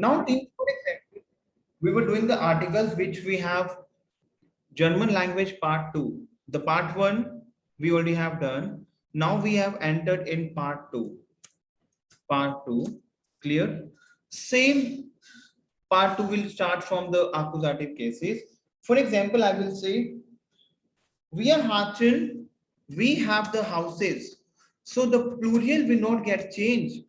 Now team, for example, we were doing the articles which we have German language part 2. The part 1 we already have done. Now we have entered in part 2. Part 2, clear? Same part 2 will start from the accusative cases. For example, I will say we are Hachen, we have the houses. So the plural will not get changed.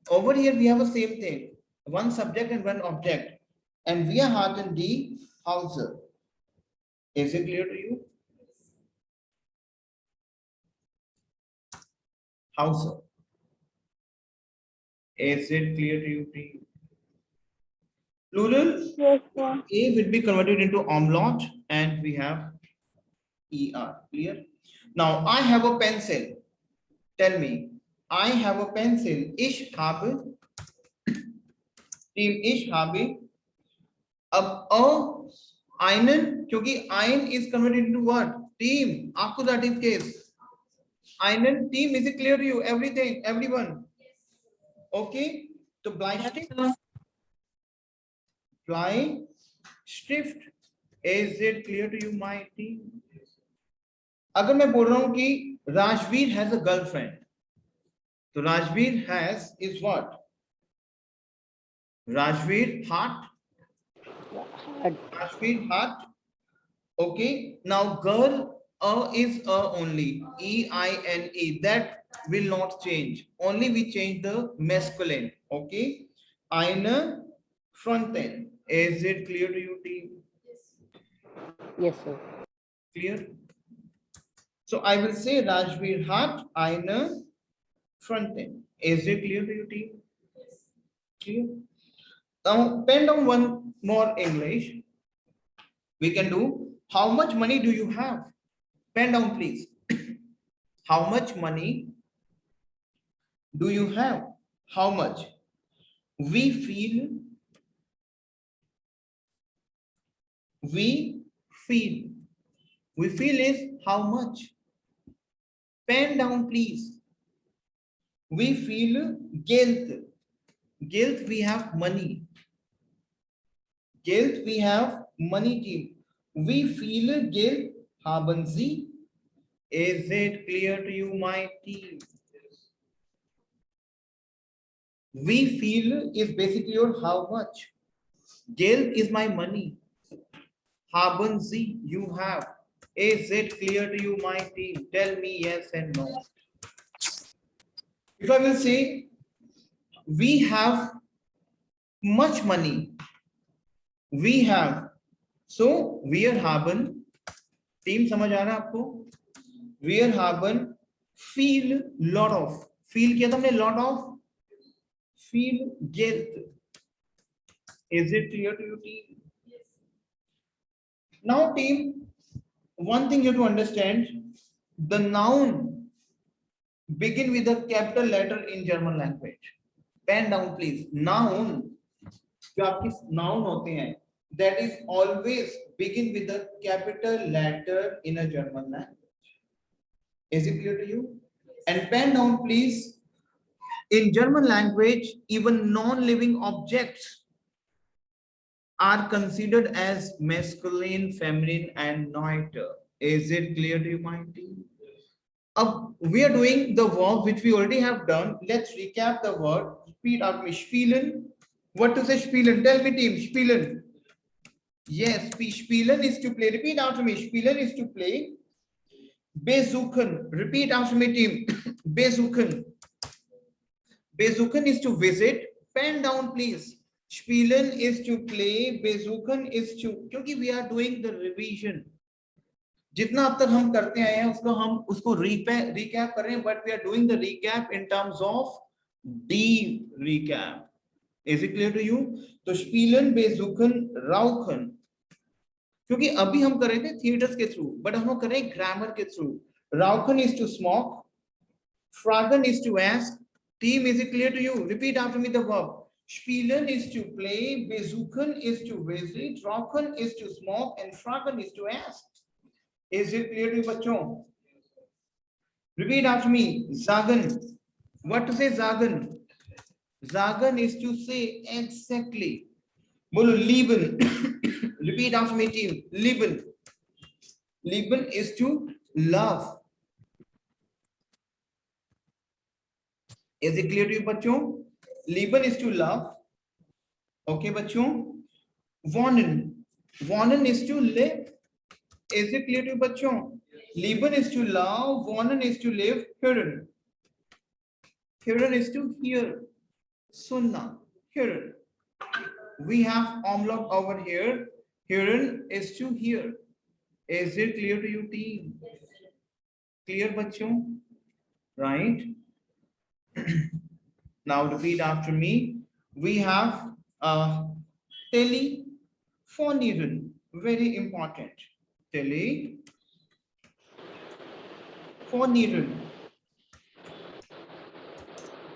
Over here we have the same thing, one subject and one object, and wir hatten die Hause. Is it clear to you? Hause. Is it clear to you, team? Plural, Yes, sir. A will be converted into umlaut and we have ER. Clear? Now I have a pencil. Tell me, I have a pencil. Ich habe, team, ich habe. अब einen, क्योंकि ein is converted into what? Team, accusative case. Einen, team, is it clear to you? Everything, everyone. Okay. तो Bleistift. Bleistift. Is it clear to you, my team? अगर मैं बोल रहा हूं कि Rajveer has a girlfriend, तो Rajveer has is what? Rajveer heart. Rajveer heart. Okay. Now girl is only EINE. That will not change. Only we change the masculine. Okay. Eine Fronten. Is it clear to you, team? Yes, sir. Clear. So I will say Rajveer hat eine Fronten. Is it clear to you, team? Clear. Now pen down one more English. We can do. How much money do you have? Pen down, please. How much money do you have? How much? We feel. We feel. We feel is how much? Pen down, please. We feel Geld. Geld, we have money. Geld, we have money, team. We feel Geld haben Sie. Is it clear to you, my team? We feel is basically your how much. Geld is my money. Haben Sie, you have. Is it clear to you, my team? Tell me yes and no. If I will say, we have much money. We have. So, wir haben. Team समझ आ रहा है आपको? Wir haben feel lot of. Feel किया था हमने lot of. Feel Geld. Is it clear to you, team? Yes. Now, team, one thing you have to understand, the noun begin with a capital letter in German language. Pen down, please. Noun, जो आपकी noun होते हैं, that is always begin with a capital letter in a German language. Is it clear to you? And pen down, please. In German language, even non-living objects are considered as masculine, feminine, and neuter. Is it clear to you, my team? We are doing the verb which we already have done. Let's recap the word. Repeat after me. Spielen. What to say spielen? Tell me, team. Spielen. Yes, spielen is to play. Repeat after me. Spielen is to play. Besuchen. Repeat after me, team. Besuchen. Besuchen is to visit. Pen down, please. Spielen is to play. Besuchen is to. क्योंकि we are doing the revision. जितना अब तक हम करते आए हैं उसको हम उसको recap कर रहे हैं, but we are doing the recap in terms of deep recap. Is it clear to you? तो spielen, besuchen, rauchen. क्योंकि अभी हम कर रहे थे थिएटर्स के थ्रू, बट हम कर रहे हैं ग्रामर के through. Rauchen is to smoke. Fragen is to ask. Team, is it clear to you? Repeat after me the verb. Spielen is to play, besuchen is to visit, rauchen is to smoke, and fragen is to ask. Is it clear to you, bachon? Repeat after me. Sagen. What to say, sagen? Sagen is to say exactly. Bolo lieben. Repeat after me, team. Lieben. Lieben is to love. Is it clear to you, बच्चों? Lieben is to love. Okay, बच्चों. Wohnen. Wohnen is to live. Is it clear to you, बच्चों? Lieben is to love. Wohnen is to live. Hören. Hören is to hear. Sunna. Hören. We have umlaut over here. Hören is to hear. Is it clear to you, team? Clear, bachchon? Right? Now repeat after me. We have telephonieren. Very important. Telephonieren.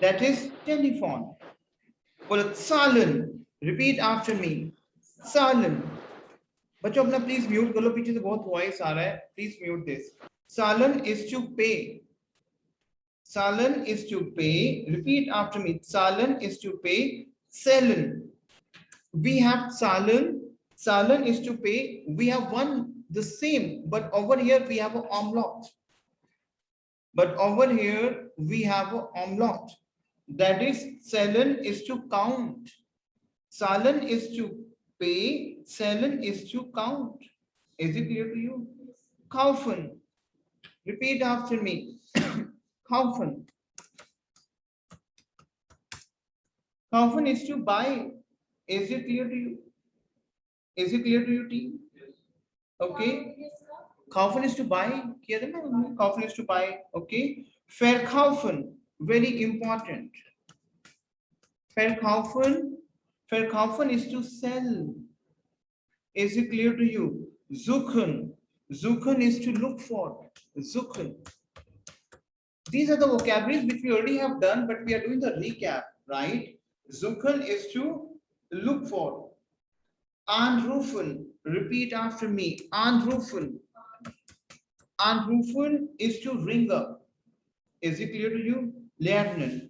That is telephone. Well, Zahlen. Repeat after me. Zahlen. बच्चों अपना please mute कर लो, पीछे से बहुत voice आ रहा है, please mute this. Zahlen is to pay. Zahlen is to pay. Repeat after me. Zahlen is to pay. Zahlen. We have Zahlen. Zahlen is to pay. We have one the same, but over here we have a umlaut. But over here we have a umlaut. That is, Zahlen is to count. Zahlen is to pay. Zahlen is to count. Is it clear to you? Kaufen. Repeat after me. Kaufen. Kaufen is to buy. Is it clear to you? Is it clear to you, team? Okay. Kaufen is to buy. Kaufen is to buy. Okay. Verkaufen. Very important. Verkaufen. Verkaufen is to sell. Is it clear to you? Suchen. Suchen is to look for. Suchen. These are the vocabularies which we already have done, but we are doing the recap, right? Suchen is to look for. Anrufen. Repeat after me. Anrufen. Anrufen is to ring up. Is it clear to you? Lernen.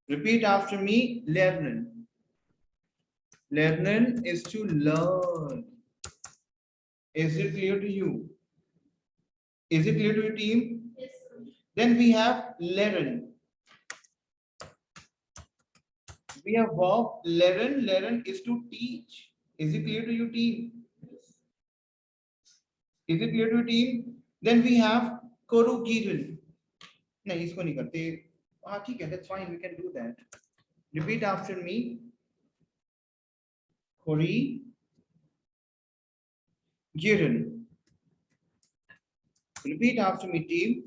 Repeat after me. Lernen. Lernen is to learn. Is it clear to you? Is it clear to you, team? Yes, sir. Then we have lernen. We have verb lernen. Lernen is to teach. Is it clear to you, team? Is it clear to you, team? Then we have korrigieren. नहीं इसको नहीं करते. हाँ ठीक है, that's fine, we can do that. Repeat after me. Korrigieren. Repeat after me, team.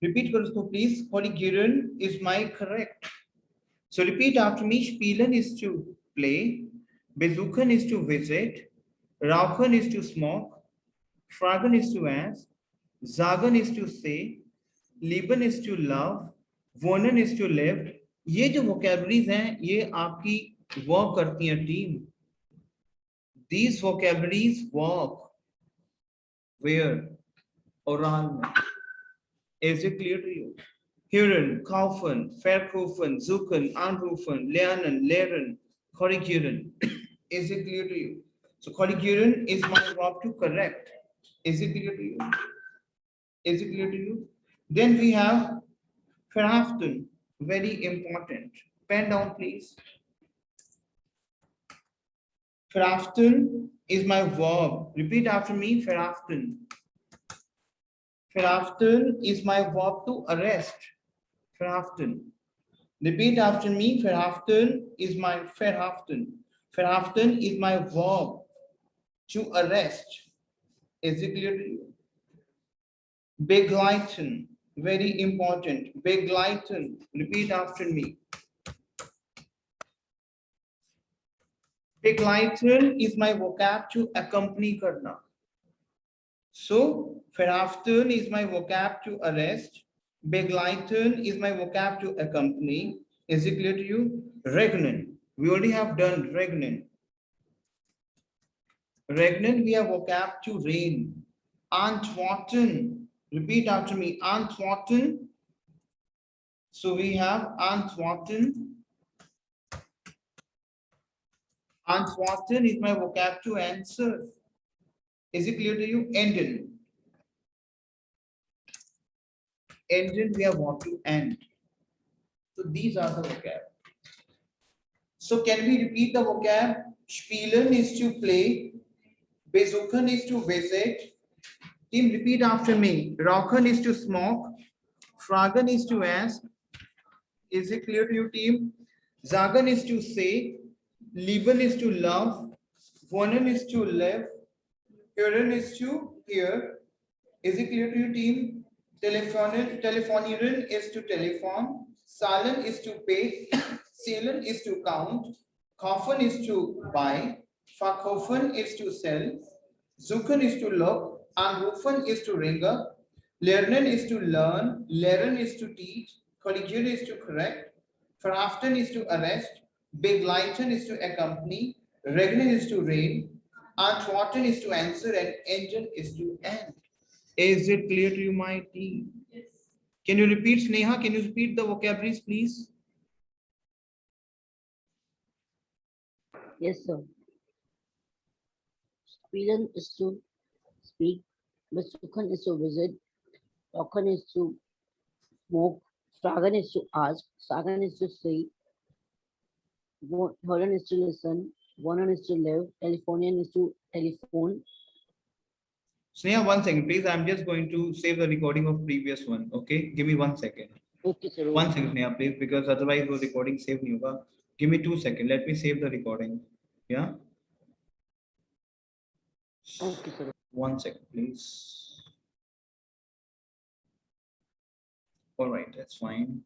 Repeat करो इसको please. Korrigieren is my correct. So repeat after me. Spielen is to play. Besuchen is to visit. Rauchen is to smoke. Fragen is to ask. Sagen is to say. Lieben is to love. Wohnen is to live. ये जो vocabularies हैं ये आपकी work करती हैं team. These vocabularies work where? Oral में. Is it clear to you? Hören, kaufen, verkaufen, suchen, anrufen, lernen, lehren, korrigieren. Is it clear to you? So korrigieren is my verb to correct. Is it clear to you? Is it clear to you? Then we have verhaften, very important. Pen down, please. Verhaften is my verb. Repeat after me, verhaften. Verhaften is my verb to arrest. Verhaften. Repeat after me. Verhaften is my verhaften. Verhaften is my verb to arrest. Is it clear to you? Begleiten, very important. Begleiten. Repeat after me. Begleiten is my vocab to accompany karna. So verhaften is my vocab to arrest. Begleiten is my vocab to accompany. Is it clear to you? Regnen. We already have done regnen. Regnen, we have vocab to rain. Antworten. Repeat after me. Antworten So we have Antworten. Antworten is my vocab to answer. Is it clear to you? Enden. Enden, we have what to end. So these are the vocab. So can we repeat the vocab? Spielen is to play. Besuchen is to visit. Team, repeat after me. Rauchen is to smoke. Fragen is to ask. Is it clear to you, team? Sagen is to say. Lieben is to love. Wohnen is to live. Hören is to hear. Is it clear to you, team? Telefonieren is to telephone. Zahlen is to pay. Zählen is to count. Kaufen is to buy. Verkaufen is to sell. Suchen is to look. Anrufen is to ring up. Lernen is to learn. Lehren is to teach. Korrigieren is to correct. Verhaften is to arrest. Begleiten is to accompany. Regnen is to rain. Antworten is to answer, and engine is to end. Is it clear to you, my team? Yes. Can you repeat, Sneha? Can you repeat the vocabularies, please? Yes, sir. Spielen is to speak. Besuchen is to visit. Rauchen is to smoke. Fragen is to ask. Sagen is to say. Hören is to listen. Wohnen is to live. Telephonian is to telephone. Sneha, 1 second, please. I'm just going to save the recording of previous one. Okay, give me 1 second. Okay, sir. 1 second, Sneha, please, because otherwise the recording save nahi hoga. Give me 2 seconds. Let me save the recording. Yeah. Okay, sir. 1 second, please. All right, that's fine.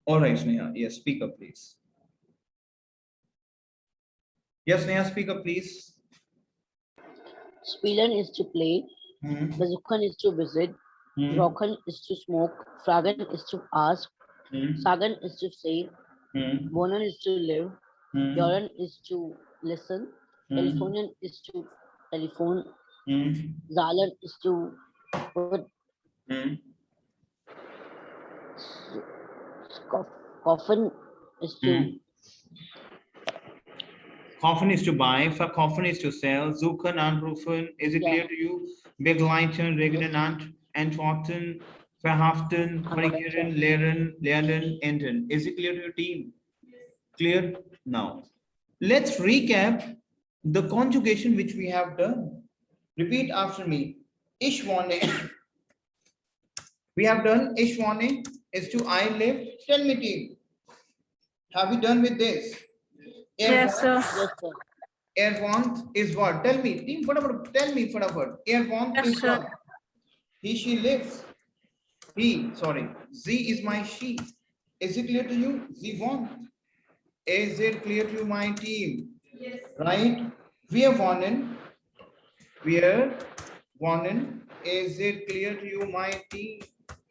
All right, Sneha. Yes, speak up, please. Yes, Sneha, speak up, please. Spielen is to play. Besuchen is to visit. Rauchen is to smoke. Fragen is to ask. Sagen is to say. Wohnen is to live. Hören is to listen. Telephonian is to telephone. Zahlen is to put. Coffin is to. Kaufen is to buy, verkaufen is to sell, suchen, anrufen. Is it clear to you? Begleiten, regnen, antworten, verhaften, korrigieren, lehren, lernen, enden. Is it clear to your team? Clear? Now, let's recap the conjugation which we have done. Repeat after me. Ich wohne. We have done ich wohne is to I live. Tell me, team. Have you done with this? Yes, sir. Yes, sir. Er want is what? Tell me, team. Tell me, fatapat. Er want Yes, is sir. what? He, she lives. He, sorry. Z is my she. Is it clear to you? Z want. Is it clear to you, my team? Yes. Right? Wir wohnen. Wir wohnen. Is it clear to you, my team?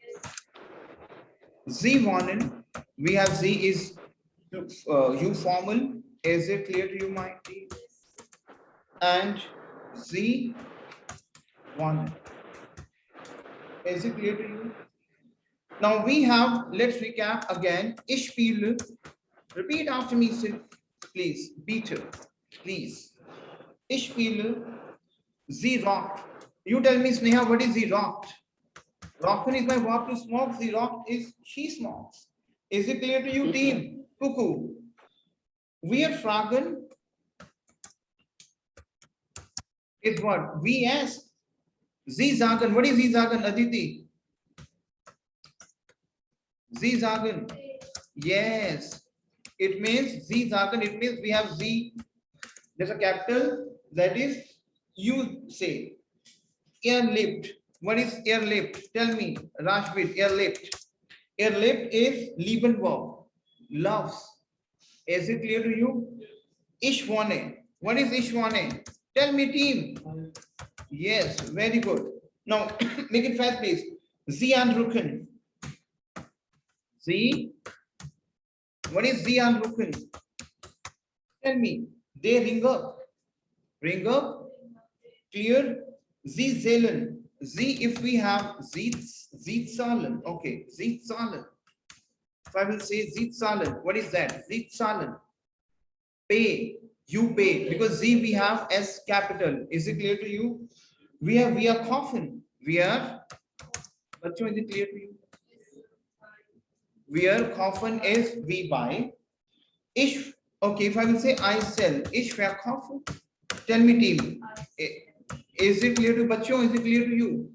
Yes. Sie wohnen. We have Z is you formal. Is it clear to you, my team? And Z wohnen. Is it clear to you? Now we have, let's recap again. Ich spiele. Repeat after me, please. Bitte, please. Ich spiele. Sie rockt. You tell me, Sneha, what is sie rockt? Rocken is my verb to smoke. Sie rockt is she smokes. Is it clear to you, team? Cuckoo. Wir fragen is what? We ask. Sie sagen. What is Sie sagen, Aditi? Sie sagen. Yes. It means Sie sagen. It means we have Z. There's a capital. That is you say. Airlift. What is airlift? Tell me, Rashbir, airlift. Airlift is lieben verb. Loves. Is it clear to you? Ich wohne. What is ich wohne? Tell me, team. Yes, very good. Now, make it fast, please. Sie anrufen. Sie. What is Sie anrufen? Tell me. They ring up. Ring up. Clear. Sie zählen. Z, if we have Zahlen, okay, Zahlen. If I will say Zahlen, what is that? Zahlen. Pay, you pay, because Z we have S capital. Is it clear to you? We are coffin. We are, bachcho, is it clear to you? We are coffin is we buy. Ish, okay, if I will say I sell, ish verkaufen. Tell me team, is it clear to bachcho? Is it clear to you?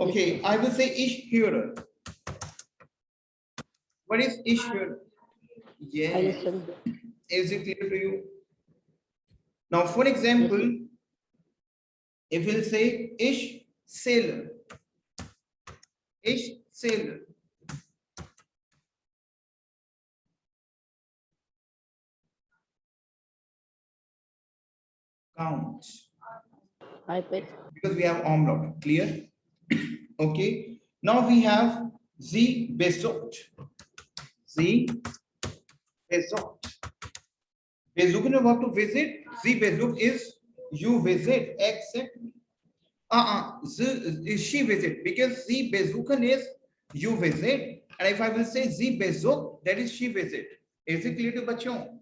Okay, I will say ish here. What is ish here? I Yeah. listen. Is it clear to you? Now, for example, if we'll say ish sailor, ish sailor. Count. I pay. Because we have umlaut. Clear? Okay. Now we have Z besucht. Z besucht. Besuchen about to visit. Z besucht is you visit. Exactly. Is she visit, because Z besuchen is you visit, and if I will say Z besucht, that is she visit. Is it clear to bachon?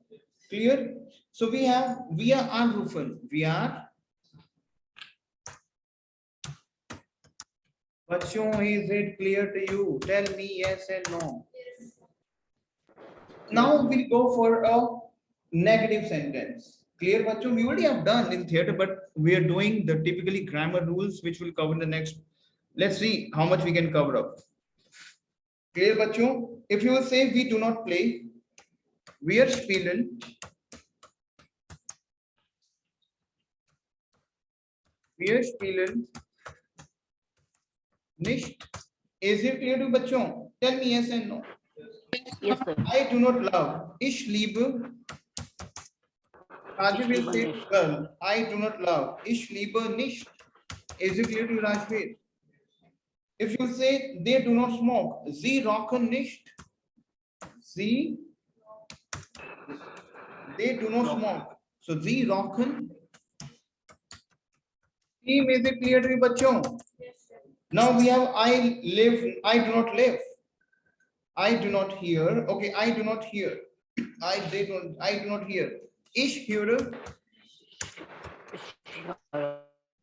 Clear? So we are anrufen. We are bachon. Is it clear to you? Tell me yes and no. Now we'll go for a negative sentence. Clear, bachon? We already have done in theater, but we are doing the typically grammar rules, which will cover in the next. Let's see how much we can cover up. Clear, bachon? If you will say we do not play, wir spielen. Wir spielen nicht. Is it clear to bachon? Tell me yes and no. Yes, sir. I do not love. Ich liebe. Rajveer will say girl. I do not love. Ich liebe nicht. Is it clear to Rajveer? If you say they do not smoke, sie rauchen nicht. Sie, they do not smoke. So sie rauchen. Team, is it clear to you, bachon? Now we have I live, I do not live. I do not hear. Okay, I do not hear. I do not hear. Ich höre.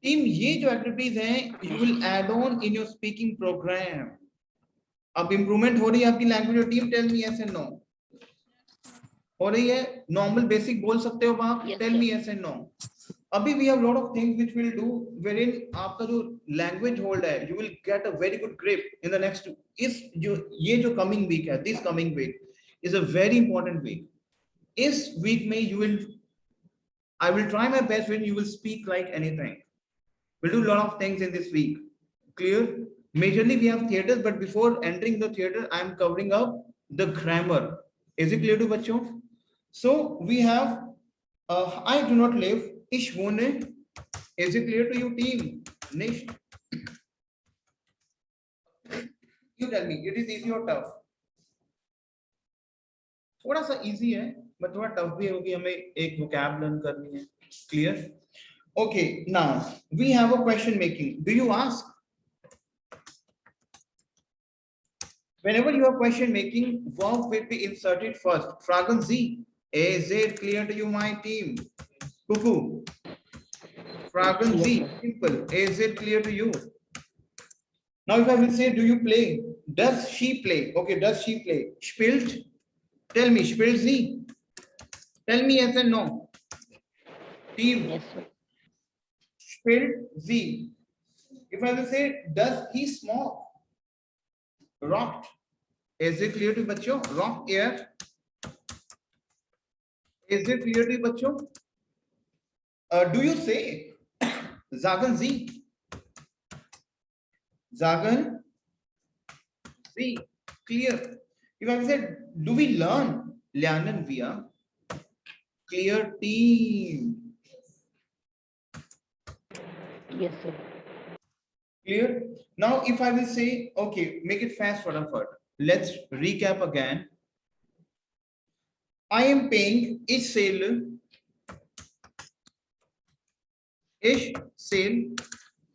Team, ये जो activities हैं, you will add on in your speaking program. अब improvement हो रही है आपकी language और team, tell me yes and no. हो रही है, normal basic बोल सकते हो आप, tell me yes and no. अभी we have lot of things which we'll do wherein आपका जो language hold है, you will get a very good grip in the next. इस जो ये जो coming week है, this coming week is a very important week. इस week में you will, I will try my best when you will speak like anything. We'll do a lot of things in this week. Clear? Majorly we have theaters, but before entering the theater, I am covering up the grammar. Is it clear to bachon? So we have I do not live. Ich wohne. Is it clear to you, team? Nicht. You tell me, it is easy or tough? थोड़ा सा easy है, but थोड़ा tough भी होगी, हमें एक vocab learn करनी है. Clear? Okay, now we have a question making. Do you ask? Whenever you are question making, verb will be inserted first. Fragen Sie. Is it clear to you, my team? Cuckoo. Fragen Sie. Simple. Is it clear to you? Now, if I will say, do you play? Does she play? Okay, does she play? Spielt? Tell me, spielt sie? Tell me yes and no. Team. Yes, sir. Spielt sie? If I will say, does he smoke? Rocked. Is it clear to bachcho? Rock air. Is it clear to bachcho? Do you say sagen Sie? Sagen Sie. Clear. If I said, do we learn? Lernen wir. Clear, team. Yes, sir. Clear. Now, if I will say, okay, make it fast for effort. Let's recap again. I am paying each sale. Ich sale.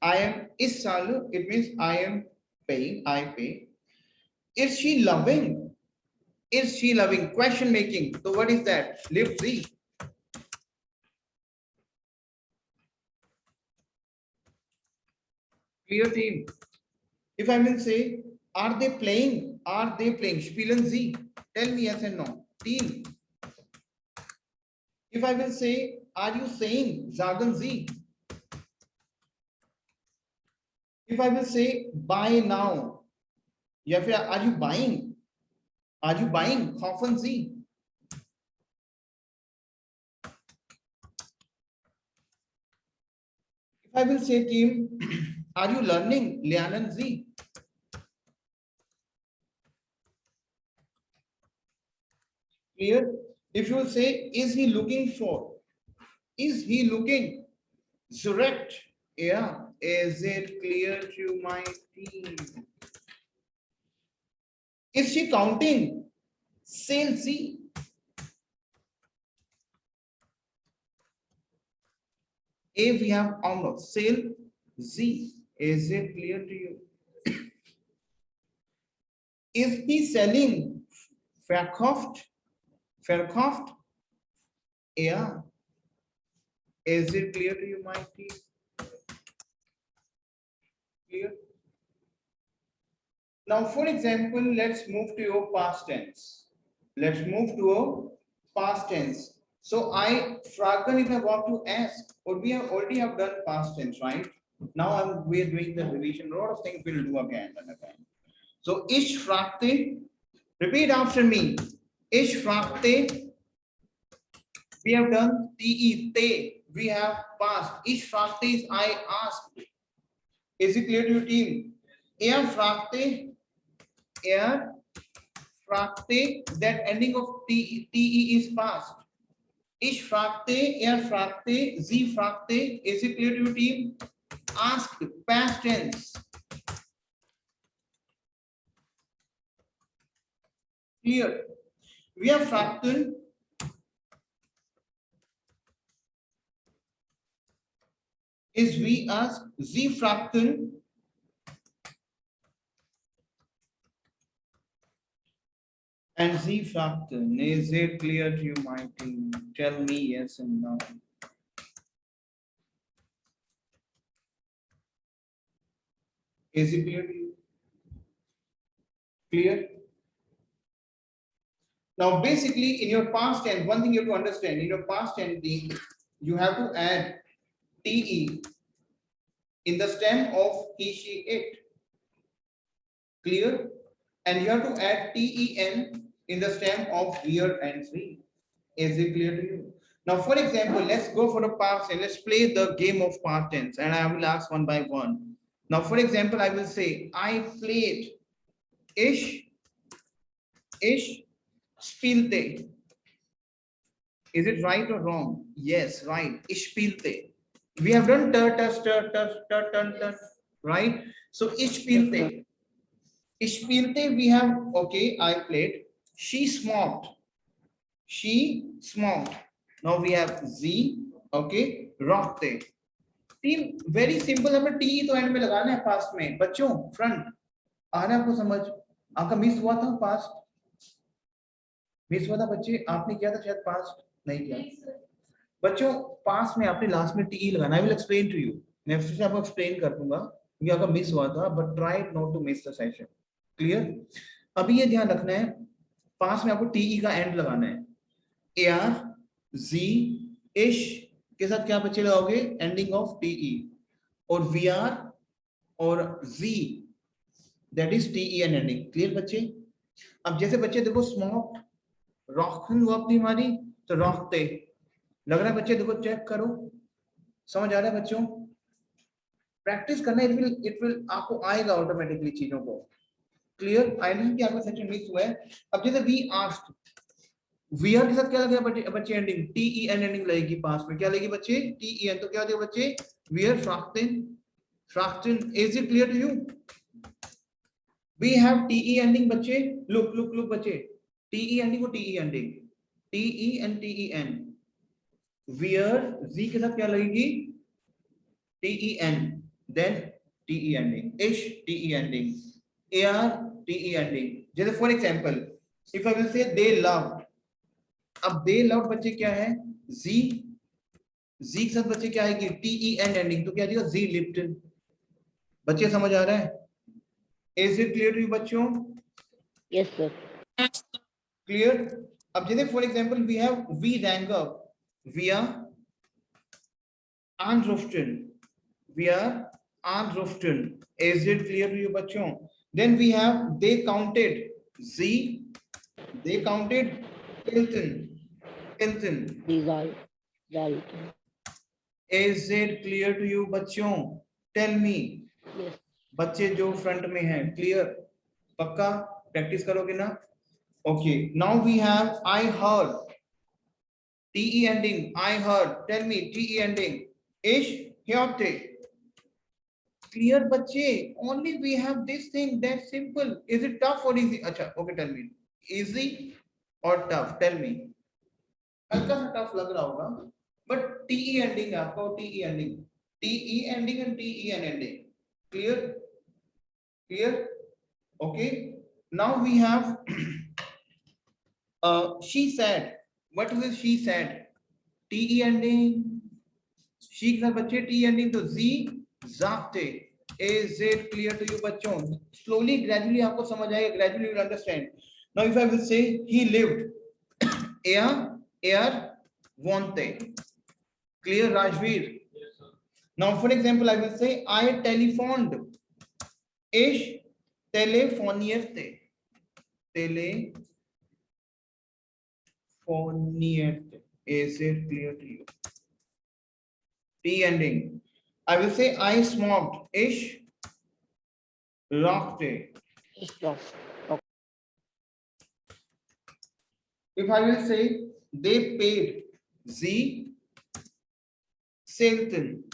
I am is चालू, it means I am paying, I pay. Is she loving? Is she loving? Question making. So what is that? Live Z. Clear team. If I will say, are they playing? Are they playing? Spielen Sie. Tell me yes and no. Team. If I will say, are you saying? Sagen Sie. If I will say, buy now. या फिर are you buying? Are you buying? Kaufen Sie. If I will say, team, are you learning? Lernen Sie. Clear? If you say, is he looking for? Is he looking? Correct. Yeah. Is it clear to my team? Is she counting? Sale C. A we have almost. Sale Z. Is it clear to you? Is he selling? Verkauft. Verkauft. Yeah. Is it clear to you, my team? Clear? Now, for example, let's move to your past tense. Let's move to a past tense. So I, Fragan, if I want to ask, or we have already have done past tense, right? Now we are doing the revision. A lot of things we'll do again and again. So ich fragte, repeat after me. Ich fragte. We have done te, te. We have past. Ich fragte is I asked. Is it clear to your team? Fragte. Fragte, that ending of te is past. Ich fragte, fragte, sie fragte. Is it clear to your team? Asked, past tense. Clear. We have fragten. Is we ask, sie fragten. And Sie fragten. Is it clear to you, my team? Tell me yes and no. Is it clear to you? Clear? Now, basically, in your past tense, one thing you have to understand, in your past tense, you have to add te in the stem of he, she, it. Clear? And you have to add ten in the stem of here and see. Is it clear to you? Now, for example, let's go for the past tense. Let's play the game of past tense, and I will ask one by one. Now, for example, I will say, I played. Ich spielte. Is it right or wrong? Yes, right. Ich spielte. We have done right? So ich spielte. Ich spielte, we have, okay, I played. She smoked. She smoked. Now we have Z, okay, rockte. Team, very simple, हमें T तो end में लगाना है past में. बच्चों, front. आ रहा है आपको समझ? आपका मिस हुआ था पास्ट? मिस हुआ था बच्चे? आपने किया था शायद पास्ट? नहीं किया। बच्चों, पास्ट में आपने लास्ट में टी लगाना। I will explain to you. मैं फिर से आपको एक्सप्लेन कर दूंगा क्योंकि आपका मिस हुआ था, but try not to miss the session. Clear? अभी ये ध्यान रखना है, पास्ट में आपको टी का एंड लगाना है। एआर, जी, इश के साथ क्या बच्चे लगाओगे? Ending of T E. और वी आर और G, that is T E and ending. Clear बच्चे? अब जैसे बच्चे देखो, स्मोक रॉकन हुआ अपनी हमारी, तो रॉकते लग रहा है बच्चे, देखो चेक करो, समझ आ रहा है बच्चों? प्रैक्टिस करना, इट विल आपको आएगा ऑटोमेटिकली चीजों को। क्लियर? आई नो कि आपका सेक्शन मिस हुआ है। अब जैसे वी आस्क्ड, वी आर के साथ क्या लगेगा बच्चे? एंडिंग टी एन एंडिंग लगेगी। पास में क्या लगेगी बच्चे? T N. तो क्या होगा बच्चे? We are fraction. Fraction. Is it clear to you? We have T ending बच्चे। लुक लुक लुक बच्चे, टी एंडिंग और T ending, T and T N. Where G के साथ क्या लगेगी? T N. then te ending, ish te ending, ar te ending. जैसे for example, if I will say they loved, अब they loved बच्चे क्या है, z के साथ बच्चे क्या आएगी, te ending, तो क्या आ जाएगा, z lived. बच्चे समझ आ रहा है? Is it clear to you बच्चों? Yes, sir. Clear? अब जैसे for example we have we rang up, we are anrufen, we are anrufen. Is it clear to you बच्चों? Then we have they counted, z they counted Hilton. These are right. Is it clear to you बच्चों? Tell me. Yes. बच्चे जो front में हैं, clear? पक्का practice करोगे ना? Okay, now we have I heard, TE ending, I heard, tell me TE ending, इश ह्योते. क्लियर बच्चे? Only we have this thing, that simple. Is it tough और इजी? अच्छा ओके, टेल मी इजी और tough, tell me. हल्का सा tough लग रहा होगा, बट टीई एंडिंग है आपका, TE ending, TE ending and TE ending. Clear? Clear? Okay. Now we have she said. What is it? She said. Te ending. She के साथ बच्चे T ending तो Z sagte. Is it clear to you बच्चों? Slowly, gradually आपको समझ आएगा. Gradually you will understand. Now if I will say he lived. Air wante. Clear, Rajveer? Now for example I will say I telephoned. Ish telefonierte. Telefonierte. Is it clear to you? T ending. I will say I smoked. Ish rockte. If I will say they paid. Z Selten.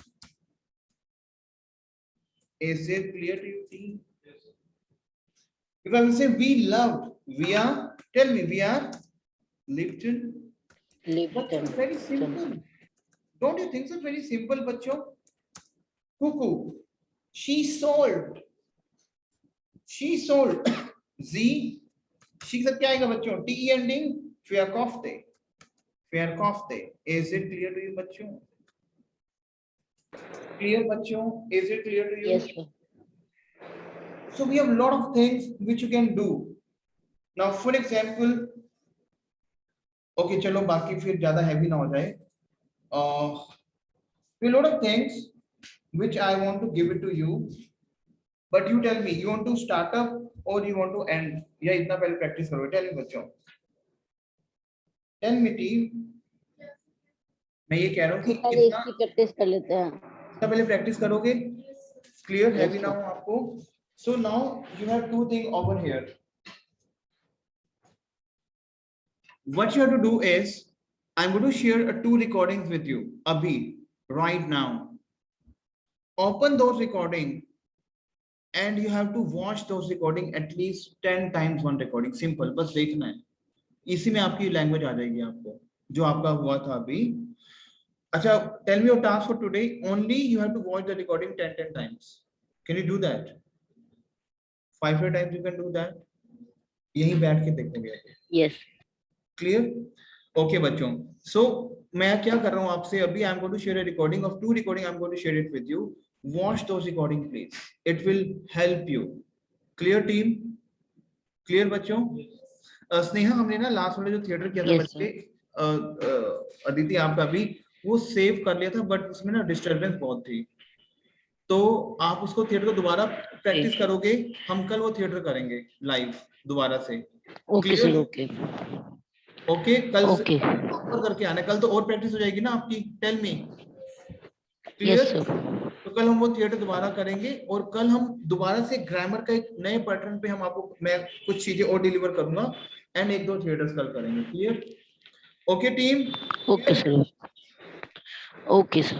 Is it clear to you, team? Yes. If I will say we loved, we are, tell me, we are Lipton. Lipton. Very simple. Don't you think so? Very simple, बच्चों. Cuckoo. She sold. She sold. Z. She के साथ क्या आएगा बच्चों? T ending. Verkaufte. Verkaufte. Is it clear to you, बच्चों? Clear बच्चों? Is it clear to you? Yes, sir. So we have a lot of things which you can do. Now for example, okay चलो बाकी फिर ज़्यादा heavy ना हो जाए. A lot of things which I want to give it to you, but you tell me, you want to start up or you want to end? या इतना पहले practice करो. Tell me बच्चों. Tell me team. मैं ये कह रहा हूँ कि इसकी प्रैक्टिस कर लेते हैं. पहले प्रैक्टिस करोगे, क्लियर हैवी ना हो आपको. So now you have two things over here. What you have to do is I'm going to share two recordings with you abhi, right now. Open those recordings and you have to watch those recording at least 10 times one recording. Simple, बस देखना है. इसी में आपकी language आ जाएगी आपको जो आपका हुआ था अभी. अच्छा, tell me your task for today. Only you have to watch the recording 10 times. Can you do that? 5 times you can do that. यहीं बैठ के देखोगे. Yes. Clear? Okay बच्चों. So मैं क्या कर रहा हूँ आपसे अभी? I'm going to share a recording of 2 recording. I'm going to share it with you. Watch those recording please. It will help you. Clear team? Clear बच्चों? स्नेहा हमने ना लास्ट वाले जो थिएटर किया था बच्चे, अदिति आपका भी वो सेव कर लिया था, बट उसमें ना डिस्टरबेंस बहुत थी, तो आप उसको थिएटर को दोबारा प्रैक्टिस करोगे. हम कल वो थिएटर करेंगे लाइव दोबारा से. Okay sir. ओके ओके, कल ओके करके आना. कल तो और प्रैक्टिस हो जाएगी ना आपकी. Tell me. Yes sir. तो कल हम वो थिएटर दोबारा करेंगे और कल हम दोबारा से ग्रामर का एक नए पैटर्न पे हम आपको मैं कुछ चीजें और डिलीवर करूंगा एंड 1-2 थिएटर्स कल करेंगे. Clear? Okay team? Okay sir. Okay sir.